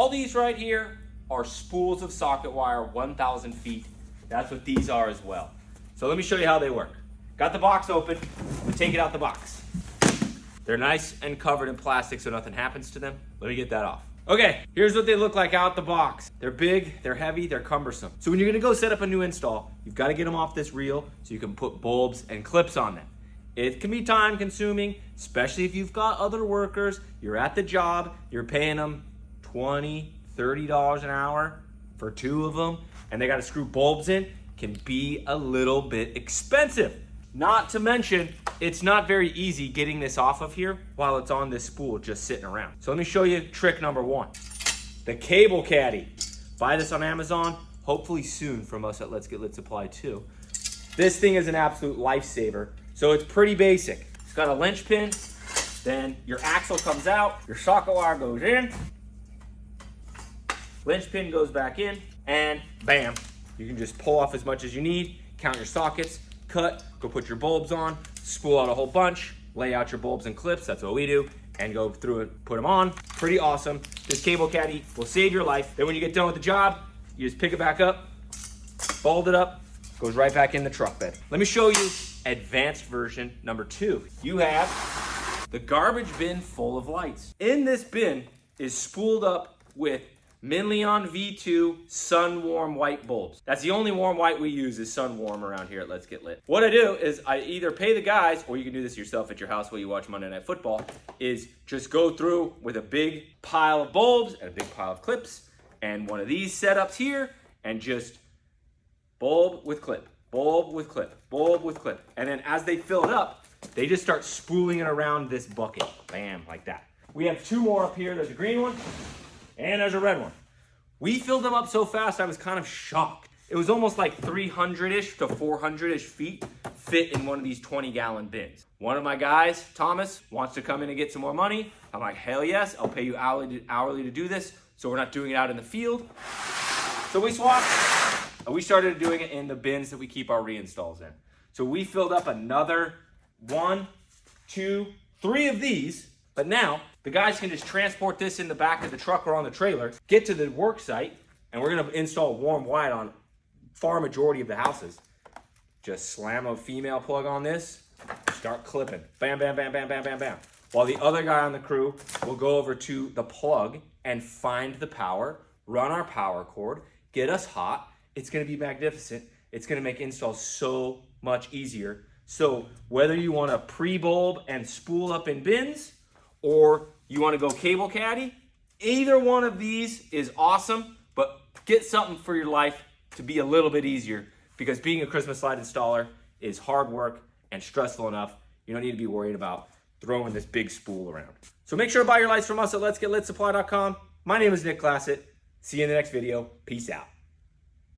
All these right here are spools of socket wire, 1,000 feet. That's what these are as well. So let me show you how they work. Got the box open, we take it out the box. They're nice and covered in plastic so nothing happens to them. Let me get that off. Okay, here's what they look like out the box. They're big, they're heavy, they're cumbersome. So when you're gonna go set up a new install, you've gotta get them off this reel so you can put bulbs and clips on them. It can be time consuming, especially if you've got other workers, you're at the job, you're paying them $20, $30 an hour for 2 of them, and they gotta screw bulbs in, can be a little bit expensive. Not to mention, it's not very easy getting this off of here while it's on this spool just sitting around. So let me show you trick number 1. The cable caddy. Buy this on Amazon, hopefully soon from us at Let's Get Lit Supply too. This thing is an absolute lifesaver. So it's pretty basic. It's got a linch pin, then your axle comes out, your socket wire goes in, linch pin goes back in, and bam. You can just pull off as much as you need, count your sockets, cut, go put your bulbs on, spool out a whole bunch, lay out your bulbs and clips, that's what we do, and go through it, put them on. Pretty awesome. This cable caddy will save your life. Then when you get done with the job, you just pick it back up, fold it up, goes right back in the truck bed. Let me show you advanced version number 2. You have the garbage bin full of lights. In this bin is spooled up with Minleon V2 sun warm white bulbs. That's the only warm white we use is sun warm around here at Let's Get Lit. What I do is I either pay the guys, or you can do this yourself at your house while you watch Monday Night Football, is just go through with a big pile of bulbs and a big pile of clips and one of these setups here and just bulb with clip, bulb with clip, bulb with clip. And then as they fill it up, they just start spooling it around this bucket. Bam, like that. We have 2 more up here. There's a green one. And there's a red one. We filled them up so fast, I was kind of shocked. It was almost like 300-ish to 400-ish feet fit in one of these 20-gallon bins. One of my guys, Thomas, wants to come in and get some more money. I'm like, hell yes, I'll pay you hourly to do this, so we're not doing it out in the field. So we swapped, and we started doing it in the bins that we keep our reinstalls in. So we filled up another 1, 2, 3 of these, but now the guys can just transport this in the back of the truck or on the trailer, get to the work site, and we're gonna install warm white on far majority of the houses. Just slam a female plug on this, start clipping. Bam, bam, bam, bam, bam, bam, bam. While the other guy on the crew will go over to the plug and find the power, run our power cord, get us hot. It's gonna be magnificent. It's gonna make installs so much easier. So whether you wanna pre-bulb and spool up in bins, or you want to go cable caddy, either one of these is awesome, but get something for your life to be a little bit easier, because being a Christmas light installer is hard work and stressful enough. You don't need to be worried about throwing this big spool around. So make sure to buy your lights from us at letsgetlitsupply.com. My name is Nick Glassett. See you in the next video. Peace out.